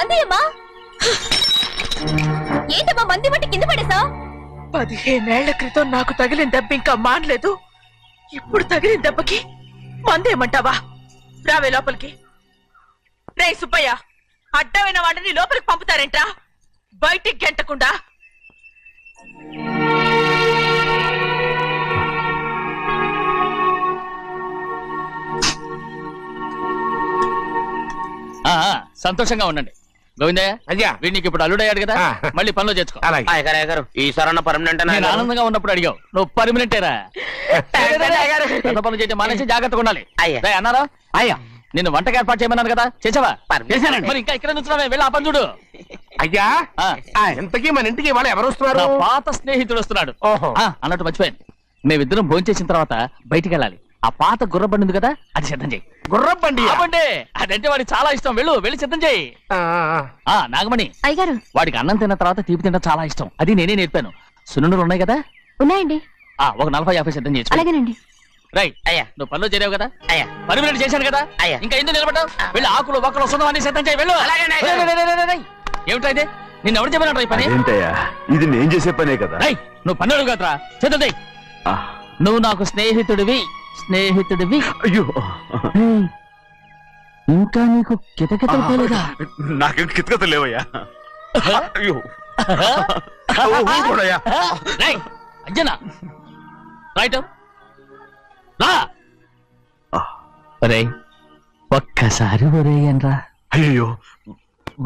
మందేయమ్మా ఏంటమ్మా మంది బట్టి కింద పడేసా 15 ఏళ్ల క్రితం నాకు తగిలిన దెబ్బ ఇంకా మానలేదు. ఇప్పుడు తగిలిన దెబ్బకి మందేయమంటావా? రావే లోపలికి. రే సుబ్బయ్య, అడ్డమైన వాడిని లోపలికి పంపుతారేంట్రా? బయటికి గెంటకుండా. సంతోషంగా ఉండండి గోవిందయ్య. అయ్యా వీడికి ఇప్పుడు అల్లుడయ్యాడు కదా, మళ్ళీ పనిలో చేర్చుకో. ఈసారన్న పర్మనెంట్ ఆనందంగా ఉన్నప్పుడు అడిగావు, నువ్వు పర్మనెంటేరా. పెద్ద పనులు చేయడం మానేసి జాగ్రత్తగా ఉండాలి. అన్నారా? అయ్యా నిన్ను వంటకి ఏర్పాటు చేయమన్నాను కదా, చేసావా? మరి ఇంకా ఇక్కడ నుంచున్నావే, వెళ్ళి ఆ పని చూడు. అయ్యా ఇంతకీ మన ఇంటికి వాళ్ళు ఎవరు వస్తున్నారు? పాత స్నేహితుడు వస్తున్నాడు. అన్నట్టు మర్చిపోయాను, మేమిద్దరం భోంచేసిన తర్వాత బయటికి వెళ్ళాలి. ఆ పాత గుర్రబండి ఉంది కదా, అది సిద్ధం చేయి. గుర్రబండి? అదంటే వాడికి చాలా ఇష్టం. వెళ్ళి సిద్ధం చేయి. నాగమణి అయ్యగారు, వాడికి అన్నం తిన్న తర్వాత తీపి తినడం చాలా ఇష్టం. అది నేనే నేర్పాను. సున్నుండలు ఉన్నాయి కదా? ఉన్నాయండి. ఒక 40-50 సిద్ధం చేసి. అలాగేనండి. రైట్ అయ్యా, నువ్వు పనిలో చేరావు కదా, అయ్యా పర్మినెంట్ చేశాను కదా, అయ్యా ఇంకా ఎందుకు నిలబడ్డావు? వెళ్ళి ఆకులు ఒక్కలు వస్తుందో అన్ని సిద్ధం చేయి. వెళ్ళు. ఏమిటా ఇది? నిన్ను ఎవరు చెప్పినట్టు ఈ పని? ఇది నేను చేసే పనే కదా. నువ్వు పన్నుడు కదరా, సిద్ధం చేయి. నువ్వు నాకు స్నేహితుడివి. అయ్యో, ఇంకా నీకు కితకితలు పోలేదా? నాకేం కితకితలు లేవయ్యా. అయ్యో అంజనా రైట్ రా. ఒరే ఒక్కసారి ఒరే అనరా. అయ్యో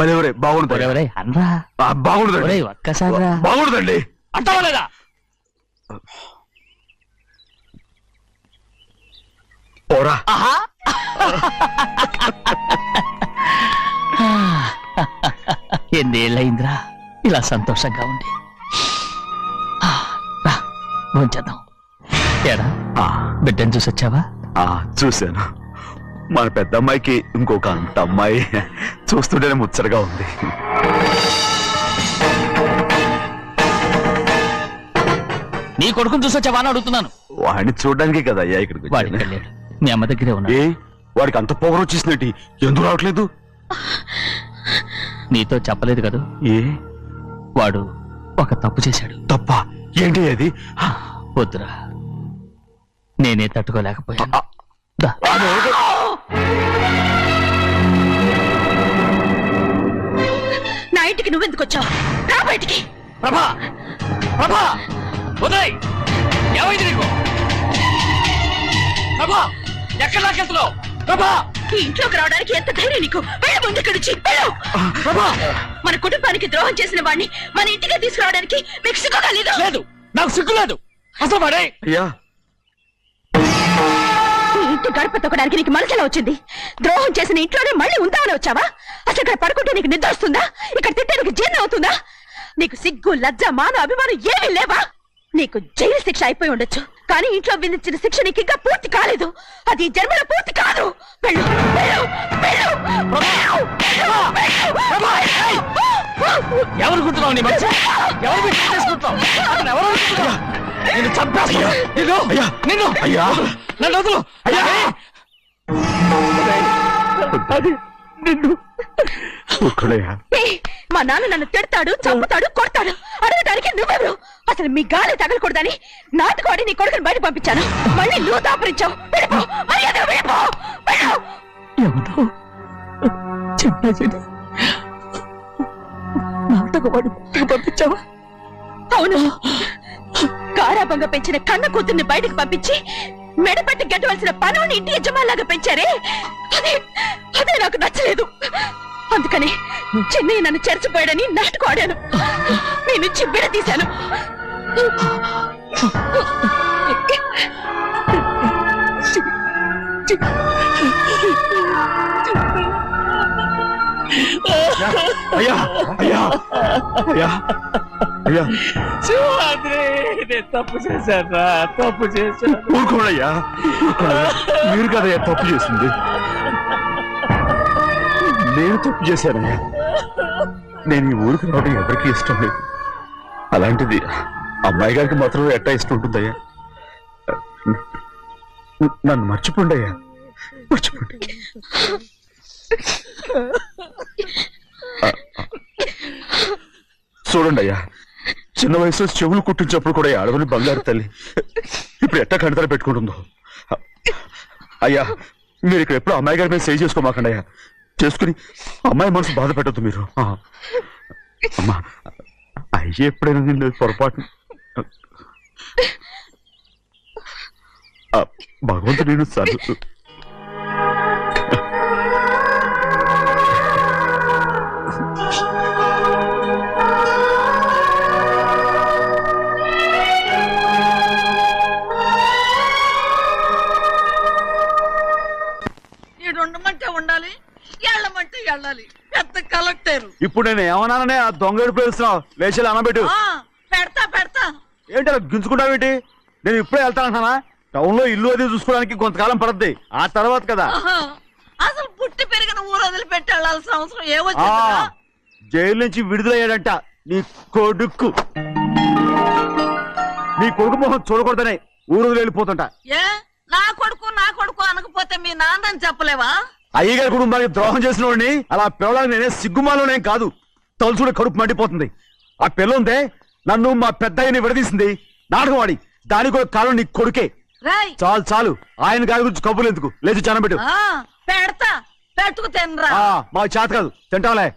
భలే బాగుంటుంది. ఒరే అనరా. బాగుండదండి. ఒక్కసారి బాగుండదండి. అంటావా లేదా? పోరా. ఎన్నేళ్ళయిందిరా ఇలా సంతోషంగా ఉండి. భోంచేద్దాం. ఏడా బిడ్డను చూసొచ్చావా? చూశాను. మన పెద్ద అమ్మాయికి ఇంకొక అంత అమ్మాయి చూస్తుంటేనే ముచ్చటగా ఉంది. నీ కొడుకుని చూసొచ్చావా అని అడుగుతున్నాను. వాడిని చూడడానికి కదా అయ్యా ఇక్కడికి. వాడికి వెళ్ళాడు, మీ అమ్మ దగ్గరే ఉన్నా. వాడికి అంత పొగరు వచ్చేసినట్టు ఎందుకు రావట్లేదు? నీతో చెప్పలేదు కదా. వాడు ఒక తప్పు చేశాడు. తప్ప? ఏంటి అది? వద్దురా, నేనే తట్టుకోలేకపోయాను. నా ఇంటికి నువ్వెందుకు వచ్చావు? రా బయటికి. ప్రభా ప్రభా ఉదయ్, ఏమైంది నీకు? ప్రభా ఎక్కడ లాకెళ్తున్నావు? ప్రభా ఈ ఇంట్లోకి రావడానికి ఎంత ధైర్యం నీకు? వెళ్ళ ముందు ఇక్కడి నుంచి వెళ్ళు. మన కుటుంబానికి ద్రోహం చేసిన వాడిని మన ఇంటికి తీసుకురావడానికి మీకు సిగ్గుగా లేదు? లేదు, నాకు సిగ్గు లేదు అసలు. వాడే ఇంటి గడప తొక్కడానికి నీకు మనసులో వచ్చింది. ద్రోహం చేసిన ఇంట్లోనే మళ్ళీ ఉందామని వచ్చావా? అసలు ఇక్కడ పడుకుంటే నీకు నిద్ర వస్తుందా? ఇక్కడ తింటే నీకు జీర్ణం అవుతుందా? నీకు సిగ్గు, లజ్జ, మాన, అభిమానం ఏమీ లేవా? నీకు జైలు శిక్ష అయిపోయి ఉండొచ్చు, కానీ ఇంట్లో విధించిన శిక్ష నీకు ఇంకా పూర్తి కాలేదు. అది జన్మలో పూర్తి కాదు. వెళ్ళు, వెళ్ళు, వెళ్ళు, ఎవరు గుర్తున్నావు? నీ మంచి ఎవరు చేసుకుంటావు? నిన్ను చంపేస్తా. నిన్ను అయ్యా, నన్ను వదులు అయ్యా. మా నాన్న నన్ను తిడతాడు, చంపుతాడు, కొడతాడు. అడగడానికి నువ్వెవరు? అసలు మీ గాలి తగలకూడదని నాటుకోడి నీ కొడుకుని బయట పంపించాను. మళ్ళీ నువ్వు దాపరించావు. వెళ్ళిపో, మర్యాదగా వెళ్ళిపో. ఎవరో చెప్పేది నాటకవాడు పంపించావా? అవును, గారాబంగా పెంచిన కన్న కూతుర్ని బయటకు పంపించి మెడపెట్టి గెట్టవలసిన పనుని ఇంటి యజమానిలాగా పెంచారే, అదే నాకు నచ్చలేదు. అందుకని చెన్నయ్య నన్ను చెరచిపోయాడని నాటకం ఆడాను. మీ నుంచి విడదీశాను. అయ్యా అయ్యా అయ్యా అయ్యా, తప్పు చేశాను, తప్పు చేశాను. ఊరుకోడయ్యా, మీరు కదయ్యా తప్పు చేసింది. నేను తప్పు చేశానయ్యా. నేను ఈ ఊరికి రావడం ఎవరికి ఇష్టం లేదు. అలాంటిది అమ్మాయి గారికి మాత్రం ఎట్టా ఇష్టం ఉంటుందయ్యా. నన్ను మర్చిపోండి అయ్యా, మర్చిపోండి. చూడండి అయ్యా, చిన్న వయసులో చెవులు కుట్టించినప్పుడు కూడా ఈ ఆడవని బంగారు తల్లి ఇప్పుడు ఎట్టా కంటతల పెట్టుకుంటుందో. అయ్యా, మీరు ఇక్కడ ఎప్పుడు అమ్మాయి గారి మీద సేవ్ చేసుకోమాకండి అయ్యా. చేసుకుని అమ్మాయి మనసు బాధ పెట్టద్దు మీరు. అమ్మా, అయ్యే ఎప్పుడైనా నేను పొరపాటు భగవంతుడు నేను సర్దు. ఉండమంటే ఉండాలి, వెళ్ళమంటే వెళ్ళాలి. పెద్ద కలెక్టర్. ఇప్పుడు నేను ఏమన్నాననే ఆ దొంగ పిలుస్తున్నావు, లేచి అనబెట్టు. పెడతా పెడతా. ఏంటి అలా గించుకుంటావేంటి? నేను ఇప్పుడే వెళ్తానంటున్నా. టౌన్ లో ఇల్లు అది చూసుకోవడానికి కొంతకాలం పడద్ది, ఆ తర్వాత కదా. అసలు పుట్టి పెరిగిన ఊరు వదిలిపెట్టి వెళ్ళాల్సిన అవసరం ఏమొచ్చింది? జైలు నుంచి విడుదలయ్యాడంట నీ కొడుకు. నీ కొడుకు మొహం చూడకూడదనే ఊరు వదిలి వెళ్ళిపోతుంట. ఏ నా కొడుకు అనకపోతే మీ నాన్నని చెప్పలేవా? అయ్యగారి కుటుంబానికి ద్రోహం చేసిన వాడిని అలా పిల్లడానికి నేనే సిగ్గుమాలోనేం కాదు, తలుచుకుంటే కడుపు మండిపోతుంది. ఆ పిల్ల ఉందే నన్ను మా పెద్దయ్యని విడదీసింది, నాటకం వాడి. దానికి కూడా కాలం నీ కొడుకే. చాలు చాలు, ఆయన గారి గురించి కబుర్లు ఎందుకు, లేచి జనబెట్టు. పెడతా, పెట్టుకు తినరా. మా చేత కాదు, తింటాలే.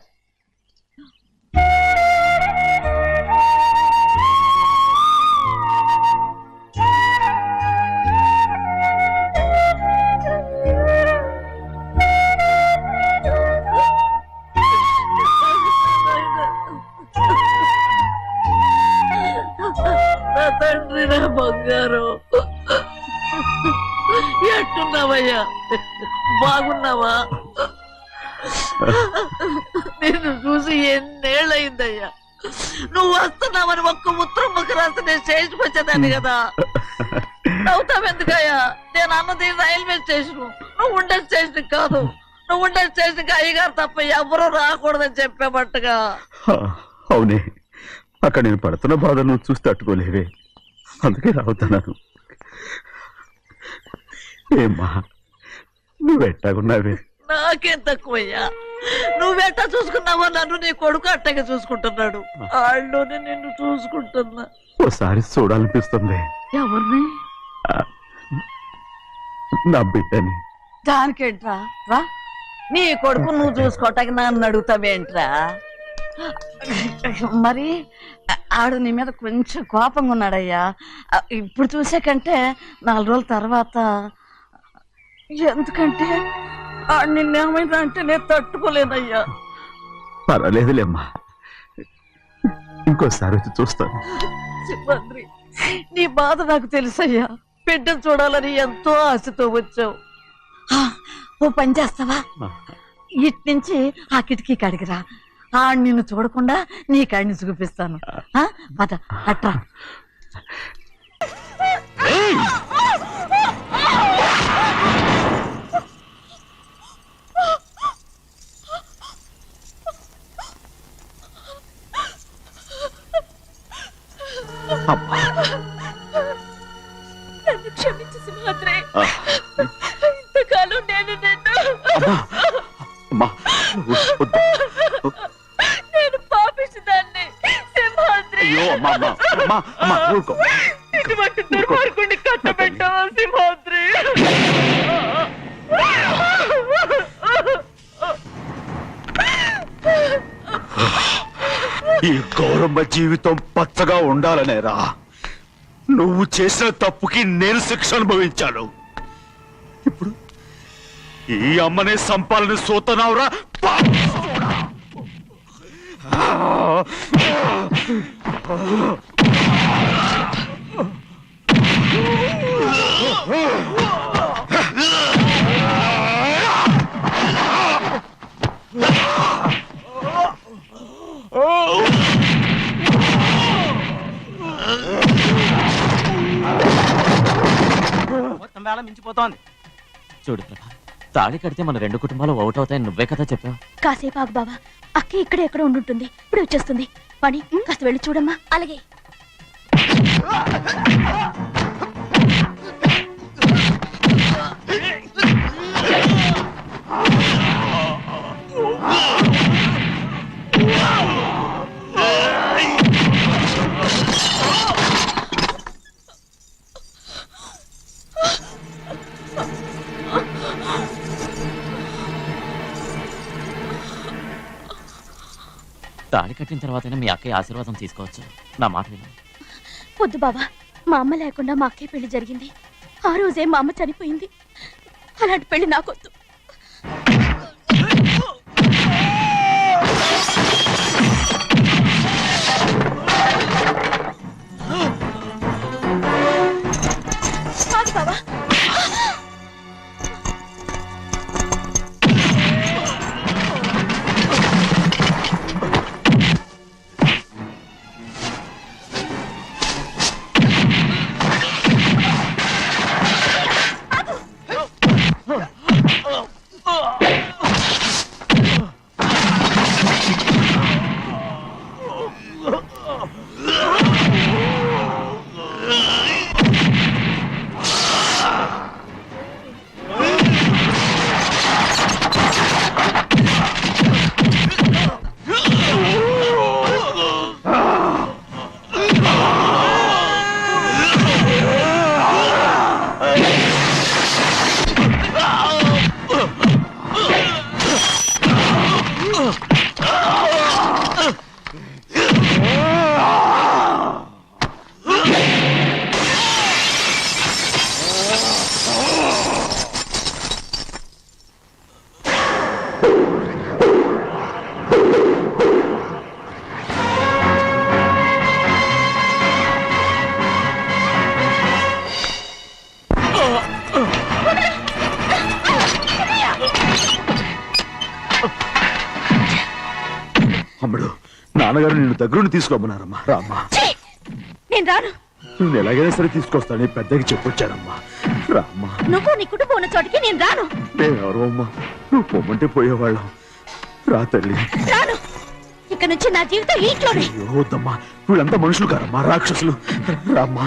తండ్రి నా బంగారు, ఎట్టున్నావయ్యా? బాగున్నావా? నిన్ను చూసి ఎన్నేళ్ళయిందయ్యా. నువ్వు వస్తున్నావని ఒక్క ఉత్తరం ముక్క రాస్తే నేను స్టేషన్కి వచ్చేదాన్ని కదా. నవ్వుతావెందుకయ్యా? నేను అన్నది రైల్వే స్టేషన్, నువ్వు ఉండే స్టేషన్ కాదు. నువ్వు ఉండే స్టేషన్కి అయ్యగారు తప్ప ఎవరూ రాకూడదని చెప్పేమట్టుగా. అవునే, అక్కడ నేను పడుతున్న బాధ నువ్వు చూసి తట్టుకోలేవే, అందుకే రావుతున్నాను. ఏమ్మా, నువ్వెట్టాగున్నావే? నాకేం తక్కువయ్యా, నువ్వెట్టా చూసుకున్నావో నన్ను నీ కొడుకు అట్టగా చూసుకుంటున్నాడు. ఆళ్ళలోనే నిన్ను చూసుకుంటున్నా. ఓసారి చూడాలనిపిస్తుంది. ఎవరిని? నా బిడ్డని. దానికేంట్రా? రా, నీ కొడుకు నువ్వు చూసుకోవటానికి నన్ను అడుగుతావేంట్రా? మరి ఆడు నీ మీద కొంచెం కోపంగా ఉన్నాడయ్యా. ఇప్పుడు చూసే కంటే 4 రోజుల తర్వాత. ఎందుకంటే నిన్నేమైందా అంటే నేను తట్టుకోలేదయ్యా. పర్వాలేదులేమ్మా, ఇంకోసారి వచ్చి చూస్తాను. సింహాద్రి, నీ బాధ నాకు తెలుసయ్యా. బిడ్డను చూడాలని ఎంతో ఆశతో వచ్చావు. ఓ పని చేస్తావా? ఇటు నుంచి ఆ కిటికీ కాడికిరా. నిన్ను చూడకుండా నీ కాడిని చూపిస్తాను. పద అట్రా. నన్ను క్షమించు సింహాద్రి. ఇంతకాలం నేను నేను పాపిస్తుందాన్ని సింహాద్రి. ఇటువంటి దుర్మార్గుడిని కట్టబెట్టావా సింహాద్రి? ఈ గౌరమ్మ జీవితం పచ్చగా ఉండాలనేరా నువ్వు చేసిన తప్పుకి నేను శిక్ష అనుభవించాను. ఇప్పుడు ఈ అమ్మనే సంపాలని సోతనావురా. మించిపోతోంది. చూడు ప్రభా, తాళి కడితే మన 2 కుటుంబాలు అవుట్ అవుతాయని నువ్వే కదా చెప్పావు. కాసేపు ఆగు బావా, అక్క ఇక్కడే ఎక్కడ ఉండుంటుంది, ఇప్పుడు వచ్చేస్తుంది. పని కాస్త వెళ్ళి చూడమ్మా. అలాగే. తాళి కట్టిన తర్వాతనే మీ అక్కయ్య ఆశీర్వాదం తీసుకోవచ్చు. నా మాట విను. వద్దు బావా, మా అమ్మ లేకుండా మా అక్కయ్య పెళ్లి జరిగింది. ఆ రోజే మా అమ్మ చనిపోయింది. అలాంటి పెళ్లి నాకొద్దు. కాదు బావా, అమ్మడు, నాన్నగారు నిన్ను దగ్గరుండి తీసుకోమన్నారమ్మా. రామ్మా. ఛీ! నేను రాను. నేను ఎలాగైనా సరే తీసుకొస్తానని పెద్దకి చెప్పొచ్చానమ్మా. రామ్మా. నువ్వు నీ కుటుంబం ఉన్న చోటికి నేను రాను. మేమెవరు అమ్మా? నువ్వు పొమ్మంటే పోయేవాళ్ళం. రా తల్లి. రాను. ఇక నుంచి నా జీవితం ఈ ఇంట్లోనే. అయ్యో వద్దమ్మా, వీళ్ళంతా మనుషులు కారమ్మా, రాక్షసులు. రామ్మా.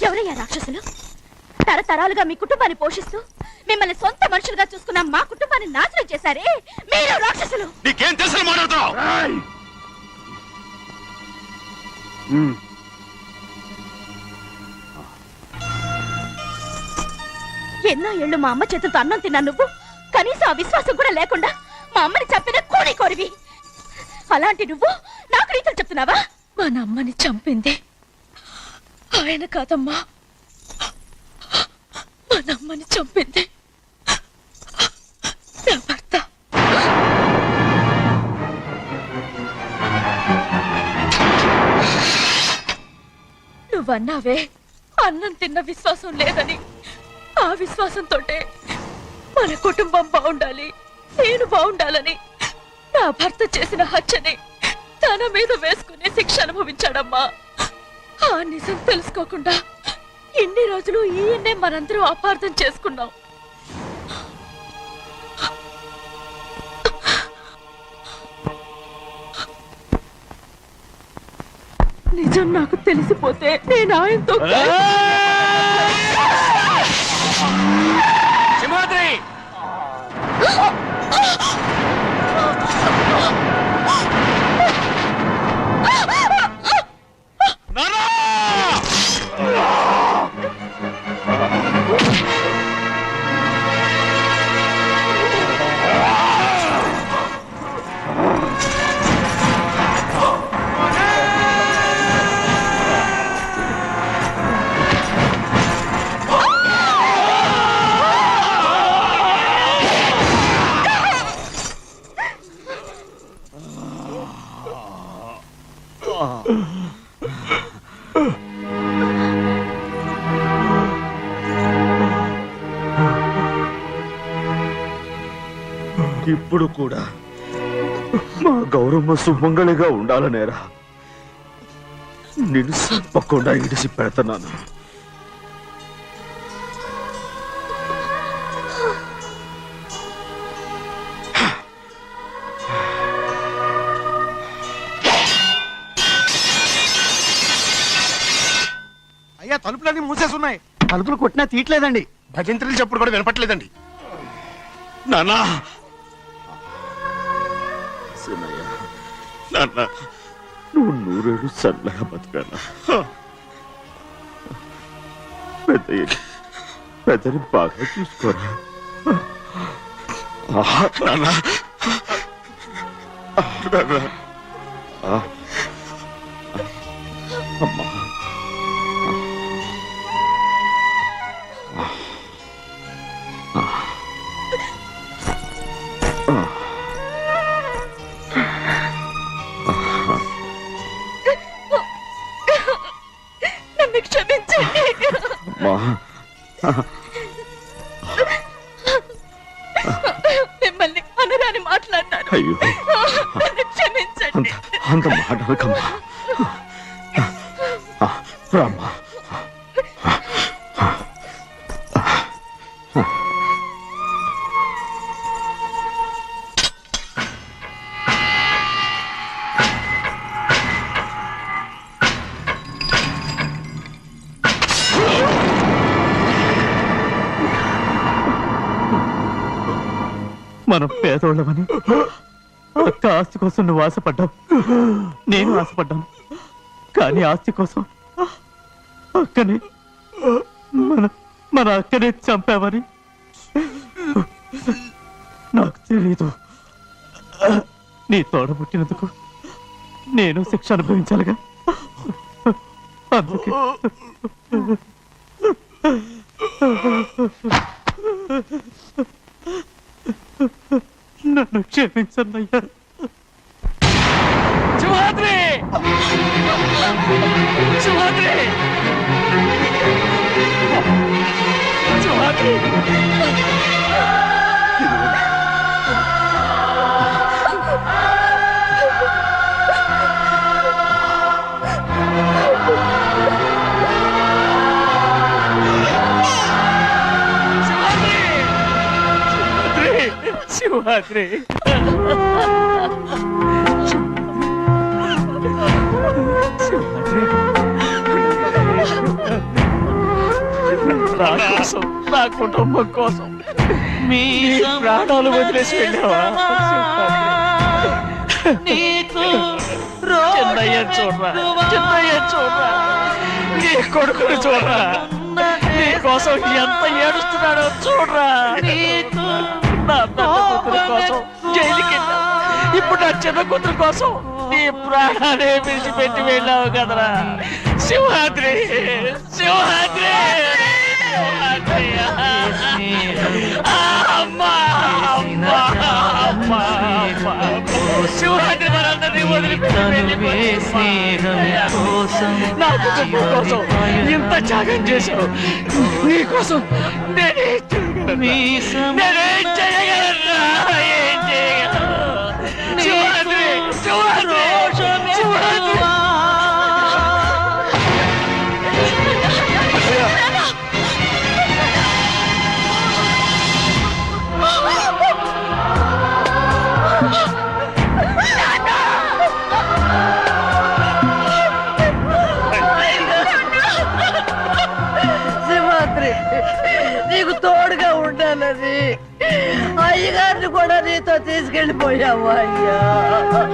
ఎవరయ్యా రాక్షసులు? తరతరాలుగా మీ కుటుంబాన్ని పోషిస్తూ మిమ్మల్ని సొంత మనుషులుగా చూసుకున్న మా కుటుంబాన్ని నాశనం చేశారే మీరు రాక్షసులు. నీకేం తెలుసు మాట్లాడుతావు? ఎన్నో ఏళ్ళు మా అమ్మ చేతులతో అన్నం తిన్నా నువ్వు కనీసం ఆ విశ్వాసం కూడా లేకుండా మా అమ్మని చంపిన కోడి కోరివి. అలాంటి నువ్వు నాకు రీతులు చెప్తున్నావా? మా అమ్మని చంపింది ఆయన కాదమ్మా, మా అమ్మని చంపింది నా భర్త. నువ్వన్నావే అన్నం తిన్న విశ్వాసం లేదని. ఆ విశ్వాసంతో మన కుటుంబం బాగుండాలి, నేను బాగుండాలని నా భర్త చేసిన హత్యని తన మీద వేసుకునే శిక్ష అనుభవించాడమ్మా. ఆ నిజం తెలుసుకోకుండా ఇన్ని రోజులు ఈయన్నే మనందరం అపార్థం చేసుకున్నాం. నిజం నాకు తెలిసిపోతే నేను ఆయనతో సింహాద్రి! ఇప్పుడు కూడా మా గౌరమ్మ సుమంగళిగా ఉండాలనేరా నిన్ను తప్పకుండా ఇడిసి పెడతాను. అయ్యా, తలుపులన్నీ మూసేసున్నాయి. తలుపులు కొట్టినా తీయట్లేదండి. భజంత్రులు చెప్పుడు కూడా వినపట్లేదండి. నాన్నా సినయ్య, నాన్న నువ్వు నూరేళ్ళు చల్లగా బతకాలా? పెద్దయ్య పెద్దని బాగా చూసుకోరా. నాన్న. నాన్న. అమ్మా. నన్ను క్షమించండి. మిమ్మల్ని అనరాని మాట్లాడినాను. అయ్యో, నన్ను క్షమించండి. అంత మాట అనకమ్మా. రామ్మా. మనం పేదోళ్ళమని ఒక్క ఆస్తి కోసం నువ్వు ఆశపడ్డావు, నేను ఆశపడ్డాను. కానీ ఆస్తి కోసం అక్కనే మన అక్కనే చంపావని నాకు తెలీదు. నీ తోడబుట్టినందుకు నేను శిక్ష అనుభవించాలిగా. అందుకే నన్ను క్షమించన్నయ్యా. సింహాద్రి! సింహాద్రి! సింహాద్రి! సింహాద్రి! నా కోసం, నా కుటుంబం కోసం మీ ప్రాణాలు వదిలేసి వెళ్ళావా? చిన్నయ్య చూడరా, చిన్నయ్య చూడరా, నీ కొడుకుని చూడరా, నీ కోసం ఎంత ఏడుస్తున్నాడో చూడరా. నా పెద్ద కూతురు కోసం జైలుకి వెళ్ళావు, ఇప్పుడు నా చిన్న కూతురు కోసం నీ ప్రాణాలే విడిచిపెట్టి వెళ్ళావు కదరా. సింహాద్రి! సింహాద్రి! అమ్మా! అమ్మా! అమ్మా! సింహాద్రి మనందరినీ వదిలిపెట్టి నా కుటుంబం కోసం ఇంత త్యాగం చేశావు. నీ కోసం నేనేం చేయగలరా? ఏం చేయగలరా? సింహాద్రి! సింహాద్రి! సింహాద్రి! సింహాద్రి, నీకు తోడుగా ఉండాలని అయ్యగారిని కూడా నీతో తీసుకెళ్ళిపోయావు అయ్యా.